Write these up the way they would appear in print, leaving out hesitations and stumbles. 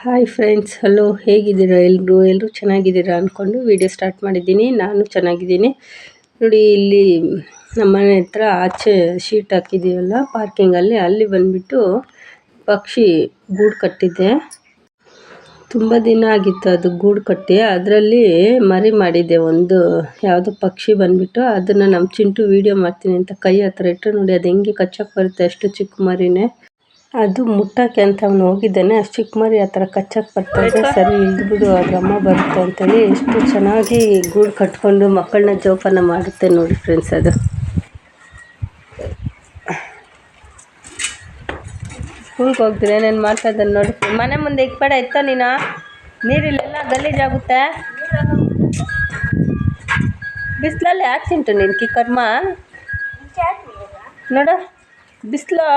Hi friends, hello, ಹೇಗಿದ್ದೀರಾ? ಎಲ್ಲರೂ ಚೆನ್ನಾಗಿದ್ದೀರಾ ಅಂದ್ಕೊಂಡು ವಿಡಿಯೋ ಸ್ಟಾರ್ಟ್ ಮಾಡಿದ್ದೀನಿ. ನಾನು ಚೆನ್ನಾಗಿದ್ದೀನಿ. ನೋಡಿ, ಇಲ್ಲಿ ನಮ್ಮನೆ ಹತ್ರ ಆಚೆ ಶೀಟ್ ಹಾಕಿದ್ದೀವಲ್ಲ ಪಾರ್ಕಿಂಗಲ್ಲಿ, ಅಲ್ಲಿ ಬಂದುಬಿಟ್ಟು ಪಕ್ಷಿ ಗೂಡು ಕಟ್ಟಿದ್ದೆ. ತುಂಬ ದಿನ ಆಗಿತ್ತು ಅದು ಗೂಡು ಕಟ್ಟಿ. ಅದರಲ್ಲಿ ಮರಿ ಮಾಡಿದ್ದೆ ಒಂದು ಯಾವುದೋ ಪಕ್ಷಿ ಬಂದುಬಿಟ್ಟು. ಅದನ್ನು ನಮ್ಮ ಚಿಂಟು ವೀಡಿಯೋ ಮಾಡ್ತೀನಿ ಅಂತ ಕೈ ಹತ್ರ ಇಟ್ಟರೆ ನೋಡಿ ಅದು ಹೆಂಗೆ ಕಚ್ಚಕ್ಕೆ ಬರುತ್ತೆ, ಅಷ್ಟು ಚಿಕ್ಕ ಮರಿನೇ. ಅದು ಮುಟ್ಟಕ್ಕೆ ಅಂತ ಅವನು ಹೋಗಿದ್ದಾನೆ. ಅಷ್ಟು ಚಿಕ್ಕ ಮರಿ ಆ ಥರ ಕಚ್ಚಕ್ಕೆ ಬರ್ತಾಯಿದೆ. ಸರಿ ಇಳಿದ್ಬಿಡು, ಅದ್ರ ಅಮ್ಮ ಬರುತ್ತೆ ಅಂತೇಳಿ ಎಷ್ಟು ಚೆನ್ನಾಗಿ ಗೂಡು ಕಟ್ಕೊಂಡು ಮಕ್ಕಳನ್ನ ಜೋಪಾನ ಮಾಡುತ್ತೆ ನೋಡಿ ಫ್ರೆಂಡ್ಸ್. ಅದು ಸ್ಕೂಲ್ಗೆ ಹೋಗ್ತೀನಿ ಏನೇನು ಮಾಡ್ತಾ ಇದ್ದಾನೆ ನೋಡಿ. ಮನೆ ಮುಂದೆ ಇಕ್ಬೇಡ, ಇತ್ತ ನೀನು ನೀರಿಲ್ಲೆಲ್ಲ ಗಲೀಜಾಗುತ್ತೆ. ಬಿಸಿಲಲ್ಲಿ ಯಾಕೆ ತಿಂಟು ನಿನ್ಕಿ ಕರ್ಮ ನೋಡು, ಬಿಸಿಲು.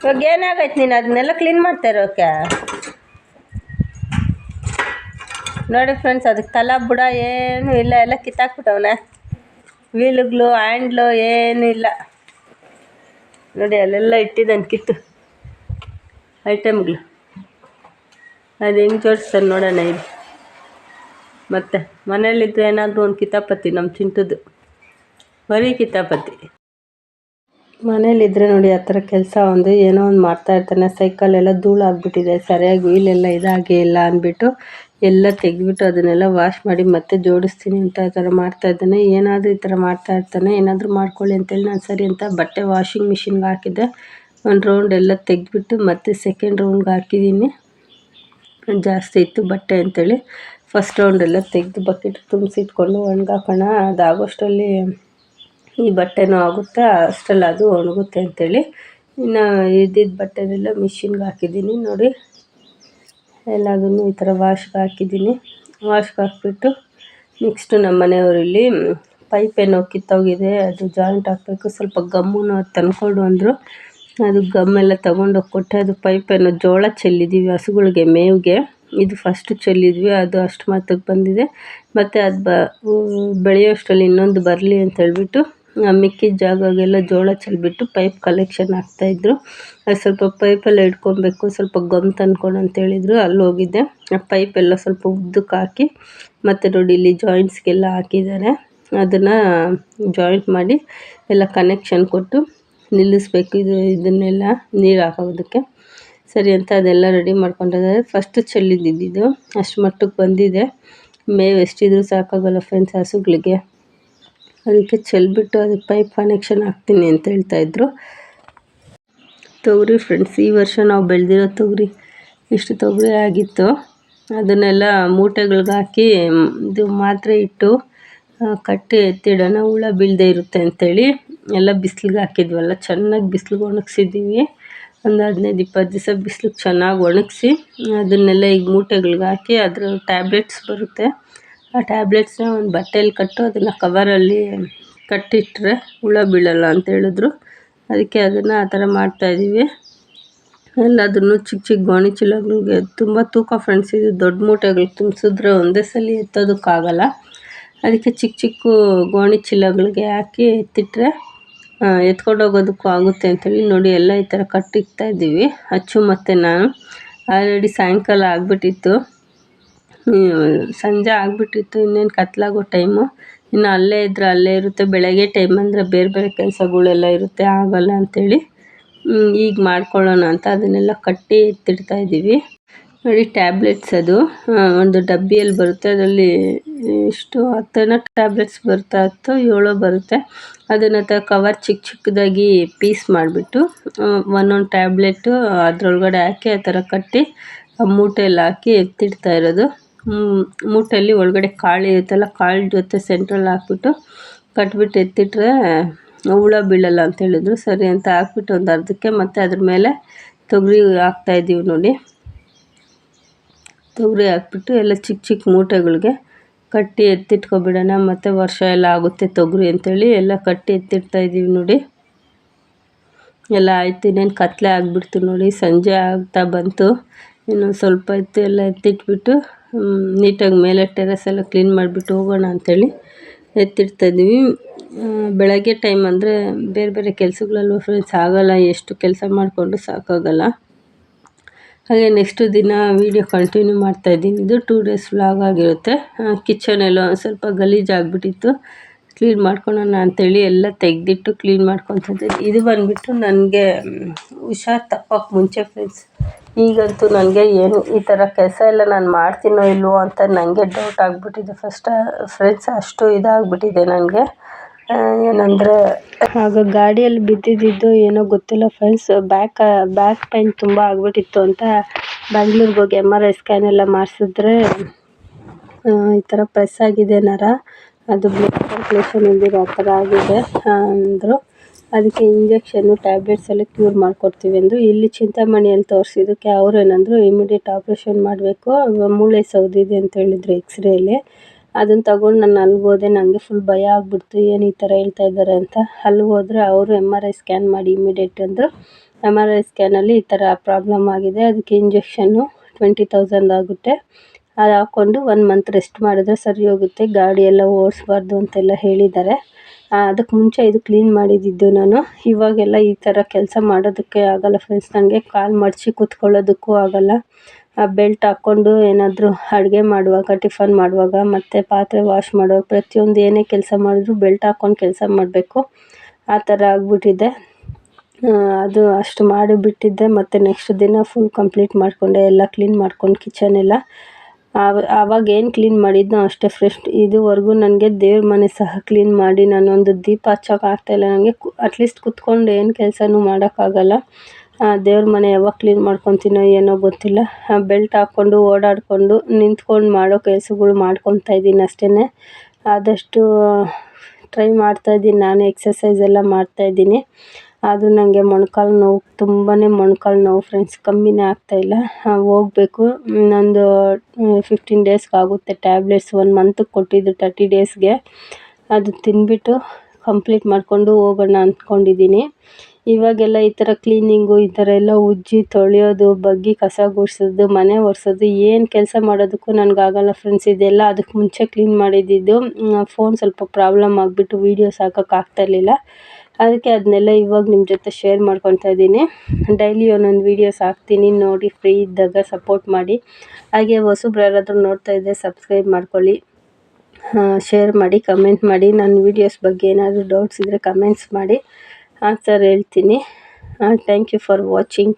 ಇವಾಗ ಏನಾಗೈತೆ, ನೀನು ಅದನ್ನೆಲ್ಲ ಕ್ಲೀನ್ ಮಾಡ್ತಾ ಇರೋಕೆ. ನೋಡಿ ಫ್ರೆಂಡ್ಸ್, ಅದಕ್ಕೆ ತಲೆ ಬುಡ ಏನೂ ಇಲ್ಲ, ಎಲ್ಲ ಕಿತ್ತಾಕ್ಬಿಟ್ಟವನೆ. ವೀಲುಗಳು ಹ್ಯಾಂಡ್ಲು ಏನೂ ಇಲ್ಲ ನೋಡಿ, ಅಲ್ಲೆಲ್ಲ ಇಟ್ಟಿದ್ದಾನೆ ಕಿತ್ತು ಐಟಮ್ಗಳು. ಅದು ಹೆಂಗೆ ಜೋಡಿಸ್ತಾನೆ ನೋಡೋಣ ಇಲ್ಲಿ. ಮತ್ತು ಮನೇಲಿದ್ದು ಏನಾದರೂ ಒಂದು ಕಿತಾಪತಿ, ನಮ್ಮ ಚಿಂಟುದು ಬರೀ ಕಿತಾಪತಿ. ಮನೇಲಿದ್ದರೆ ನೋಡಿ ಆ ಥರ ಕೆಲಸ ಒಂದು ಏನೋ ಒಂದು ಮಾಡ್ತಾಯಿರ್ತಾನೆ. ಸೈಕಲೆಲ್ಲ ಧೂಳಾಗ್ಬಿಟ್ಟಿದೆ, ಸರಿಯಾಗಿ ವೀಲೆಲ್ಲ ಇದಾಗೇ ಇಲ್ಲ ಅಂದ್ಬಿಟ್ಟು ಎಲ್ಲ ತೆಗೆದ್ಬಿಟ್ಟು ಅದನ್ನೆಲ್ಲ ವಾಶ್ ಮಾಡಿ ಮತ್ತೆ ಜೋಡಿಸ್ತೀನಿ ಅಂತ ಆ ಥರ ಮಾಡ್ತಾಯಿದ್ದಾನೆ. ಏನಾದರೂ ಈ ಥರ ಮಾಡ್ತಾಯಿರ್ತಾನೆ. ಏನಾದರೂ ಮಾಡ್ಕೊಳ್ಳಿ ಅಂತೇಳಿ ನಾನು ಸರಿ ಅಂತ ಬಟ್ಟೆ ವಾಷಿಂಗ್ ಮಿಷಿನ್ಗೆ ಹಾಕಿದ್ದೆ. ಒಂದು ರೌಂಡ್ ಎಲ್ಲ ತೆಗೆದ್ಬಿಟ್ಟು ಮತ್ತೆ ಸೆಕೆಂಡ್ ರೌಂಡ್ಗೆ ಹಾಕಿದ್ದೀನಿ. ಜಾಸ್ತಿ ಇತ್ತು ಬಟ್ಟೆ ಅಂಥೇಳಿ ಫಸ್ಟ್ ರೌಂಡೆಲ್ಲ ತೆಗೆದು ಬಕೆಟ್ ತುಂಬಿಸಿಟ್ಕೊಂಡು ಒಣಗಾಕೋಣ, ಅದಾಗೋಷ್ಟರಲ್ಲಿ ಈ ಬಟ್ಟೆನೂ ಆಗುತ್ತೆ, ಅಷ್ಟರಲ್ಲಿ ಅದು ಒಣಗುತ್ತೆ ಅಂಥೇಳಿ ಇನ್ನು ಇದ್ದಿದ್ದ ಬಟ್ಟೆನೆಲ್ಲ ಮಿಷಿನ್ಗೆ ಹಾಕಿದ್ದೀನಿ. ನೋಡಿ, ಎಲ್ಲದನ್ನು ಈ ಥರ ವಾಶ್ಗೆ ಹಾಕಿದ್ದೀನಿ. ವಾಶ್ಗೆ ಹಾಕ್ಬಿಟ್ಟು ನೆಕ್ಸ್ಟು ನಮ್ಮ ಮನೆಯವರು ಇಲ್ಲಿ ಪೈಪ್ ಏನೋ ಕಿತ್ತೋಗಿದೆ, ಅದು ಜಾಯಿಂಟ್ ಹಾಕಬೇಕು. ಸ್ವಲ್ಪ ಗಮ್ಮನ್ನು ತಂದ್ಕೊಂಡು ಅಂದರು. ಅದು ಗಮ್ಮೆಲ್ಲ ತೊಗೊಂಡೋಗಿ ಕೊಟ್ಟೆ. ಅದು ಪೈಪೇನೋ ಜೋಳ ಚೆಲ್ಲಿದ್ದೀವಿ ಹಸುಗಳಿಗೆ ಮೇವಿಗೆ. ಇದು ಫಸ್ಟು ಚೆಲ್ಲಿದ್ವಿ, ಅದು ಅಷ್ಟು ಮಾತ್ರಕ್ಕೆ ಬಂದಿದೆ. ಮತ್ತು ಅದು ಬೆಳೆಯೋಷ್ಟರಲ್ಲಿ ಇನ್ನೊಂದು ಬರಲಿ ಅಂತ ಹೇಳ್ಬಿಟ್ಟು ಮಿಕ್ಕಿದ ಜಾಗಗೆಲ್ಲ ಜೋಳ ಚೆಲ್ಲಿಬಿಟ್ಟು ಪೈಪ್ ಕಲೆಕ್ಷನ್ ಆಗ್ತಾಯಿದ್ರು. ಅದು ಸ್ವಲ್ಪ ಪೈಪೆಲ್ಲ ಇಟ್ಕೊಬೇಕು, ಸ್ವಲ್ಪ ಗಮ್ ತಂದ್ಕೊಂಡು ಅಂತ ಹೇಳಿದ್ರು. ಅಲ್ಲಿ ಹೋಗಿದ್ದೆ. ಆ ಪೈಪೆಲ್ಲ ಸ್ವಲ್ಪ ಉದ್ದಕ್ಕೆ ಹಾಕಿ ಮತ್ತು ನೋಡಿ ಇಲ್ಲಿ ಜಾಯಿಂಟ್ಸ್ಗೆಲ್ಲ ಹಾಕಿದ್ದಾರೆ. ಅದನ್ನು ಜಾಯಿಂಟ್ ಮಾಡಿ ಎಲ್ಲ ಕನೆಕ್ಷನ್ ಕೊಟ್ಟು ನಿಲ್ಲಿಸ್ಬೇಕು. ಇದನ್ನೆಲ್ಲ ನೀರು ಹಾಕೋದಕ್ಕೆ ಸರಿ ಅಂತ ಅದೆಲ್ಲ ರೆಡಿ ಮಾಡ್ಕೊಂಡಿದ್ದಾರೆ. ಫಸ್ಟು ಚೆಲ್ಲಿದ್ದಿದ್ದು ಅಷ್ಟು ಮಟ್ಟಕ್ಕೆ ಬಂದಿದೆ. ಮೇವು ಎಷ್ಟಿದ್ರೂ ಸಾಕಾಗಲ್ಲ ಫ್ರೆಂಡ್ಸ್ ಹಸುಗಳಿಗೆ. ಅದಕ್ಕೆ ಚೆಲ್ಬಿಟ್ಟು ಅದಕ್ಕೆ ಪೈಪ್ ಕನೆಕ್ಷನ್ ಹಾಕ್ತೀನಿ ಅಂತ ಹೇಳ್ತಾಯಿದ್ರು. ತೊಗರಿ ಫ್ರೆಂಡ್ಸ್, ಈ ವರ್ಷ ನಾವು ಬೆಳೆದಿರೋ ತೊಗರಿ ಇಷ್ಟು ತೊಗರಿ ಆಗಿತ್ತು. ಅದನ್ನೆಲ್ಲ ಮೂಟೆಗಳ್ಗೆ ಹಾಕಿ ಇದು ಮಾತ್ರೆ ಇಟ್ಟು ಕಟ್ಟಿ ಎತ್ತಿಡೋಣ, ಹುಳ ಬೀಳದೇ ಇರುತ್ತೆ ಅಂಥೇಳಿ ಎಲ್ಲ ಬಿಸಿಲಿಗೆ ಹಾಕಿದ್ವಲ್ಲ. ಚೆನ್ನಾಗಿ ಬಿಸಿಲಿಗೆ ಒಣಗಿಸಿದ್ದೀವಿ. ಒಂದು 15-20 ದಿವಸ ಬಿಸಿಲಿಗೆ ಚೆನ್ನಾಗಿ ಒಣಗಿಸಿ ಅದನ್ನೆಲ್ಲ ಈಗ ಮೂಟೆಗಳ್ಗೆ ಹಾಕಿ ಅದರ ಟ್ಯಾಬ್ಲೆಟ್ಸ್ ಬರುತ್ತೆ. ಆ ಟ್ಯಾಬ್ಲೆಟ್ಸ್ನ ಒಂದು ಬಟ್ಟೆಯಲ್ಲಿ ಕಟ್ಟು ಅದನ್ನು ಕವರಲ್ಲಿ ಕಟ್ಟಿಟ್ಟರೆ ಹುಳ ಬೀಳಲ್ಲ ಅಂತ ಹೇಳಿದ್ರು. ಅದಕ್ಕೆ ಅದನ್ನು ಆ ಥರ ಮಾಡ್ತಾಯಿದ್ದೀವಿ. ಎಲ್ಲದನ್ನು ಚಿಕ್ಕ ಚಿಕ್ಕ ಗೋಣಿ ಚೀಲಗಳಿಗೆ ತುಂಬ ತೂಕ ಫ್ರೆಂಡ್ಸ್. ಇದು ದೊಡ್ಡ ಮೂಟೆಗಳು ತುಂಬಿಸಿದ್ರೆ ಒಂದೇ ಸಲ ಎತ್ತೋದಕ್ಕಾಗಲ್ಲ. ಅದಕ್ಕೆ ಚಿಕ್ಕ ಚಿಕ್ಕ ಗೋಣಿ ಚೀಲಗಳಿಗೆ ಹಾಕಿ ಎತ್ತಿಟ್ರೆ ಎತ್ಕೊಂಡು ಹೋಗೋದಕ್ಕೂ ಆಗುತ್ತೆ ಅಂಥೇಳಿ ನೋಡಿ ಎಲ್ಲ ಈ ಥರ ಕಟ್ಟಿಕ್ತಾ ಇದ್ದೀವಿ. ಅಚ್ಚು ಮತ್ತು ನಾನು ಆಲ್ರೆಡಿ ಸಾಯಂಕಾಲ ಆಗಿಬಿಟ್ಟಿತ್ತು, ಸಂಜೆ ಆಗಿಬಿಟ್ಟಿತ್ತು. ಇನ್ನೇನು ಕತ್ಲಾಗೋ ಟೈಮು. ಇನ್ನು ಅಲ್ಲೇ ಇದ್ದರೆ ಅಲ್ಲೇ ಇರುತ್ತೆ. ಬೆಳಗ್ಗೆ ಟೈಮ್ ಅಂದರೆ ಬೇರೆ ಬೇರೆ ಕೆಲಸಗಳೆಲ್ಲ ಇರುತ್ತೆ, ಆಗೋಲ್ಲ ಅಂಥೇಳಿ ಈಗ ಮಾಡ್ಕೊಳ್ಳೋಣ ಅಂತ ಅದನ್ನೆಲ್ಲ ಕಟ್ಟಿ ಎತ್ತಿಡ್ತಾ ಇದ್ದೀವಿ. ನೋಡಿ, ಟ್ಯಾಬ್ಲೆಟ್ಸ್ ಅದು ಒಂದು ಡಬ್ಬಿಯಲ್ಲಿ ಬರುತ್ತೆ. ಅದರಲ್ಲಿ ಎಷ್ಟು 10 ಟ್ಯಾಬ್ಲೆಟ್ಸ್ ಬರುತ್ತೆ, 10-7 ಬರುತ್ತೆ. ಅದನ್ನು ಕವರ್ ಚಿಕ್ಕ ಚಿಕ್ಕದಾಗಿ ಪೀಸ್ ಮಾಡಿಬಿಟ್ಟು ಒಂದೊಂದು ಟ್ಯಾಬ್ಲೆಟು ಅದರೊಳಗಡೆ ಹಾಕಿ ಆ ಥರ ಕಟ್ಟಿ ಆ ಮೂಟೆಯಲ್ಲಿ ಹಾಕಿ ಎತ್ತಿಡ್ತಾ ಇರೋದು. ಮೂಟೆಯಲ್ಲಿ ಒಳಗಡೆ ಕಾಳು ಇರುತ್ತಲ್ಲ, ಕಾಳು ಜೊತೆ ಸೆಂಟ್ರಲ್ಲಿ ಹಾಕ್ಬಿಟ್ಟು ಕಟ್ಬಿಟ್ಟು ಎತ್ತಿಟ್ರೆ ಹುಳ ಬೀಳಲ್ಲ ಅಂತ ಹೇಳಿದ್ರು. ಸರಿ ಅಂತ ಹಾಕ್ಬಿಟ್ಟು ಒಂದು ಅರ್ಧಕ್ಕೆ ಮತ್ತು ಅದ್ರ ಮೇಲೆ ತೊಗರಿ ಹಾಕ್ತಾಯಿದ್ದೀವಿ ನೋಡಿ. ತೊಗರಿ ಹಾಕ್ಬಿಟ್ಟು ಎಲ್ಲ ಚಿಕ್ಕ ಚಿಕ್ಕ ಮೂಟೆಗಳಿಗೆ ಕಟ್ಟಿ ಎತ್ತಿಟ್ಕೊಬಿಡೋಣ, ಮತ್ತು ವರ್ಷ ಎಲ್ಲ ಆಗುತ್ತೆ ತೊಗರಿ ಅಂಥೇಳಿ ಎಲ್ಲ ಕಟ್ಟಿ ಎತ್ತಿಡ್ತಾಯಿದ್ದೀವಿ ನೋಡಿ. ಎಲ್ಲ ಆಯಿತು. ಇನ್ನೇನು ಕತ್ಲೆ ಆಗಿಬಿಡ್ತು ನೋಡಿ, ಸಂಜೆ ಆಗ್ತಾ ಬಂತು. ಇನ್ನು ಸ್ವಲ್ಪ ಹೊತ್ತು ಎಲ್ಲ ಎತ್ತಿಟ್ಬಿಟ್ಟು ನೀಟಾಗಿ ಮೇಲೆ ಟೆರೆಸ್ ಎಲ್ಲ ಕ್ಲೀನ್ ಮಾಡಿಬಿಟ್ಟು ಹೋಗೋಣ ಅಂಥೇಳಿ ಎತ್ತಿಡ್ತಾಯಿದ್ದೀವಿ. ಬೆಳಗ್ಗೆ ಟೈಮ್ ಅಂದರೆ ಬೇರೆ ಬೇರೆ ಕೆಲಸಗಳಲ್ಲೂ ಫ್ರೆಂಡ್ಸ್ ಆಗಲ್ಲ, ಎಷ್ಟು ಕೆಲಸ ಮಾಡಿಕೊಂಡು ಸಾಕಾಗಲ್ಲ. ಹಾಗೆ ನೆಕ್ಸ್ಟ್ ದಿನ ವೀಡಿಯೋ ಕಂಟಿನ್ಯೂ ಮಾಡ್ತಾಯಿದ್ದೀನಿ. ಇದು 2 ಡೇಸ್ ವ್ಲಾಗ್ ಆಗಿರುತ್ತೆ. ಕಿಚನ್ ಎಲ್ಲ ಸ್ವಲ್ಪ ಗಲೀಜಾಗ್ಬಿಟ್ಟಿತ್ತು, ಕ್ಲೀನ್ ಮಾಡ್ಕೊಳೋಣ ಅಂತೇಳಿ ಎಲ್ಲ ತೆಗೆದಿಟ್ಟು ಕ್ಲೀನ್ ಮಾಡ್ಕೊತಿದ್ದೆ. ಇದು ಬಂದುಬಿಟ್ಟು ನನಗೆ ಹುಷಾರು ತಪ್ಪೋಕ್ಕೆ ಮುಂಚೆ ಫ್ರೆಂಡ್ಸ್. ಈಗಂತೂ ನನಗೆ ಏನು ಈ ಥರ ಕೆಲಸ ಎಲ್ಲ ನಾನು ಮಾಡ್ತೀನೋ ಇಲ್ವೋ ಅಂತ ನನಗೆ ಡೌಟ್ ಆಗಿಬಿಟ್ಟಿದೆ ಫ್ರೆಂಡ್ಸ್. ಅಷ್ಟು ಇದಾಗ್ಬಿಟ್ಟಿದೆ ನನಗೆ. ಏನಂದರೆ ಆಗ ಗಾಡಿಯಲ್ಲಿ ಬಿದ್ದಿದ್ದು ಏನೋ ಗೊತ್ತಿಲ್ಲ ಫ್ರೆಂಡ್ಸ್. ಬ್ಯಾಕ್ ಪೈನ್ ತುಂಬ ಆಗಿಬಿಟ್ಟಿತ್ತು ಅಂತ ಬ್ಯಾಂಗ್ಳೂರ್ಗೆ ಹೋಗಿ MRI ಸ್ಕ್ಯಾನ್ ಎಲ್ಲ ಮಾಡಿಸಿದ್ರೆ ಈ ಥರ ಪ್ರೆಸ್ ಆಗಿದೆ ನರ, ಅದು ಬ್ಲಡ್ ಸರ್ಕ್ಯುಲೇಷನ್ ಇಲ್ದಿರೋ ಆ ಥರ ಆಗಿದೆ ಅಂದರು. ಅದಕ್ಕೆ ಇಂಜೆಕ್ಷನ್ನು ಟ್ಯಾಬ್ಲೆಟ್ಸ್ ಎಲ್ಲ ಕ್ಯೂರ್ ಮಾಡಿಕೊಡ್ತೀವಿ ಅಂದರು. ಇಲ್ಲಿ ಚಿಂತಾಮಣಿಯಲ್ಲಿ ತೋರಿಸಿದ್ದಕ್ಕೆ ಅವ್ರು ಏನಂದರು ಇಮಿಡಿಯೇಟ್ ಆಪ್ರೇಷನ್ ಮಾಡಬೇಕು, ಮೂಳೆ ಸೌದಿದೆ ಅಂತ ಹೇಳಿದ್ರು ಎಕ್ಸ್ರೇಲಿ. ಅದನ್ನು ತಗೊಂಡು ನಾನು ಅಲ್ಲಿಗೆ ಹೋದೆ. ನನಗೆ ಫುಲ್ ಭಯ ಆಗಿಬಿಡ್ತು, ಏನು ಈ ಥರ ಹೇಳ್ತಾ ಇದ್ದಾರೆ ಅಂತ. ಅಲ್ಲಿಗೆ ಹೋದರೆ ಅವರು MRI ಸ್ಕ್ಯಾನ್ ಮಾಡಿ ಇಮಿಡಿಯೇಟ್ ಅಂದರು. MRI ಸ್ಕ್ಯಾನಲ್ಲಿ ಈ ಥರ ಪ್ರಾಬ್ಲಮ್ ಆಗಿದೆ, ಅದಕ್ಕೆ ಇಂಜೆಕ್ಷನ್ನು 20,000 ಆಗುತ್ತೆ. ಅದು ಹಾಕ್ಕೊಂಡು 1 ಮಂತ್ ರೆಸ್ಟ್ ಮಾಡಿದ್ರೆ ಸರಿ ಹೋಗುತ್ತೆ, ಗಾಡಿ ಎಲ್ಲ ಓಡಿಸ್ಬಾರ್ದು ಅಂತೆಲ್ಲ ಹೇಳಿದ್ದಾರೆ. ಅದಕ್ಕೆ ಮುಂಚೆ ಇದು ಕ್ಲೀನ್ ಮಾಡಿದ್ದು ನಾನು. ಇವಾಗೆಲ್ಲ ಈ ಥರ ಕೆಲಸ ಮಾಡೋದಕ್ಕೆ ಆಗಲ್ಲ ಫ್ರೆಂಡ್ಸ್. ನನಗೆ ಕಾಲು ಮಡಚಿ ಕೂತ್ಕೊಳ್ಳೋದಕ್ಕೂ ಆಗಲ್ಲ. ಬೆಲ್ಟ್ ಹಾಕ್ಕೊಂಡು ಏನಾದರೂ ಅಡುಗೆ ಮಾಡುವಾಗ, ಟಿಫನ್ ಮಾಡುವಾಗ, ಮತ್ತು ಪಾತ್ರೆ ವಾಶ್ ಮಾಡುವಾಗ, ಪ್ರತಿಯೊಂದು ಏನೇ ಕೆಲಸ ಮಾಡಿದ್ರು ಬೆಲ್ಟ್ ಹಾಕ್ಕೊಂಡು ಕೆಲಸ ಮಾಡಬೇಕು. ಆ ಥರ ಆಗಿಬಿಟ್ಟಿದೆ. ಅದು ಅಷ್ಟು ಮಾಡಿಬಿಟ್ಟಿದ್ದೆ. ಮತ್ತು ನೆಕ್ಸ್ಟ್ ದಿನ ಫುಲ್ ಕಂಪ್ಲೀಟ್ ಮಾಡಿಕೊಂಡೆ, ಎಲ್ಲ ಕ್ಲೀನ್ ಮಾಡ್ಕೊಂಡು ಕಿಚನ್ ಎಲ್ಲ. ಆವಾಗ ಏನು ಕ್ಲೀನ್ ಮಾಡಿದ್ನೋ ಅಷ್ಟೇ ಫ್ರೆಶ್. ಇದುವರೆಗೂ ನನಗೆ ದೇವ್ರ ಮನೆ ಸಹ ಕ್ಲೀನ್ ಮಾಡಿ ನಾನೊಂದು ದೀಪ ಹಚ್ಚೋಕೆ ಆಗ್ತಾಯಿಲ್ಲ. ನನಗೆ ಅಟ್ಲೀಸ್ಟ್ ಕುತ್ಕೊಂಡು ಏನು ಕೆಲಸನೂ ಮಾಡೋಕ್ಕಾಗಲ್ಲ. ದೇವ್ರ ಮನೆ ಯಾವಾಗ ಕ್ಲೀನ್ ಮಾಡ್ಕೊತೀನೋ ಏನೋ ಗೊತ್ತಿಲ್ಲ. ಬೆಲ್ಟ್ ಹಾಕ್ಕೊಂಡು ಓಡಾಡಿಕೊಂಡು ನಿಂತ್ಕೊಂಡು ಮಾಡೋ ಕೆಲಸಗಳು ಮಾಡ್ಕೊತಾ ಇದ್ದೀನಿ ಅಷ್ಟೇ. ಆದಷ್ಟು ಟ್ರೈ ಮಾಡ್ತಾಯಿದ್ದೀನಿ, ನಾನು ಎಕ್ಸಸೈಸ್ ಎಲ್ಲ ಮಾಡ್ತಾಯಿದ್ದೀನಿ. ಆದರೂ ನನಗೆ ಮೊಣಕಾಲು ನೋವು, ತುಂಬಾ ಮೊಣಕಾಲು ನೋವು ಫ್ರೆಂಡ್ಸ್, ಕಮ್ಮಿನೇ ಆಗ್ತಾಯಿಲ್ಲ. ಹೋಗಬೇಕು, ಇನ್ನೊಂದು 15 ಡೇಸ್ಗೆ ಆಗುತ್ತೆ. ಟ್ಯಾಬ್ಲೆಟ್ಸ್ 1 ಮಂತ್ಗೆ ಕೊಟ್ಟಿದ್ದು 30 ಡೇಸ್ಗೆ. ಅದು ತಿಂದ್ಬಿಟ್ಟು ಕಂಪ್ಲೀಟ್ ಮಾಡಿಕೊಂಡು ಹೋಗೋಣ ಅಂದ್ಕೊಂಡಿದ್ದೀನಿ. ಇವಾಗೆಲ್ಲ ಈ ಥರ ಕ್ಲೀನಿಂಗು, ಈ ಥರ ಎಲ್ಲ ಉಜ್ಜಿ ತೊಳೆಯೋದು, ಬಗ್ಗಿ ಕಸ ಗುಡಿಸೋದು, ಮನೆ ಒರೆಸೋದು, ಏನು ಕೆಲಸ ಮಾಡೋದಕ್ಕೂ ನನಗಾಗಲ್ಲ ಫ್ರೆಂಡ್ಸ್. ಇದೆಲ್ಲ ಅದಕ್ಕೆ ಮುಂಚೆ ಕ್ಲೀನ್ ಮಾಡಿದ್ದು. ಫೋನ್ ಸ್ವಲ್ಪ ಪ್ರಾಬ್ಲಮ್ ಆಗಿಬಿಟ್ಟು ವೀಡಿಯೋಸ್ ಹಾಕೋಕ್ಕಾಗ್ತಾಯಿರಲಿಲ್ಲ. ಅದಕ್ಕೆ ಅದನ್ನೆಲ್ಲ ಇವಾಗ ನಿಮ್ಮ ಜೊತೆ ಶೇರ್ ಮಾಡ್ಕೊತಾ ಇದ್ದೀನಿ. ಡೈಲಿ ಒಂದೊಂದು ವೀಡಿಯೋಸ್ ಹಾಕ್ತೀನಿ, ನೋಡಿ ಫ್ರೀ ಇದ್ದಾಗ ಸಪೋರ್ಟ್ ಮಾಡಿ. ಹಾಗೆ ಹೊಸಬ್ರು ಯಾರಾದರೂ ನೋಡ್ತಾ ಇದ್ದರೆ ಸಬ್ಸ್ಕ್ರೈಬ್ ಮಾಡ್ಕೊಳ್ಳಿ, ಶೇರ್ ಮಾಡಿ, ಕಮೆಂಟ್ ಮಾಡಿ. ನನ್ನ ವೀಡಿಯೋಸ್ ಬಗ್ಗೆ ಏನಾದರೂ ಡೌಟ್ಸ್ ಇದ್ದರೆ ಕಮೆಂಟ್ಸ್ ಮಾಡಿ, ಆನ್ಸರ್ ಹೇಳ್ತೀನಿ. Thank you for watching.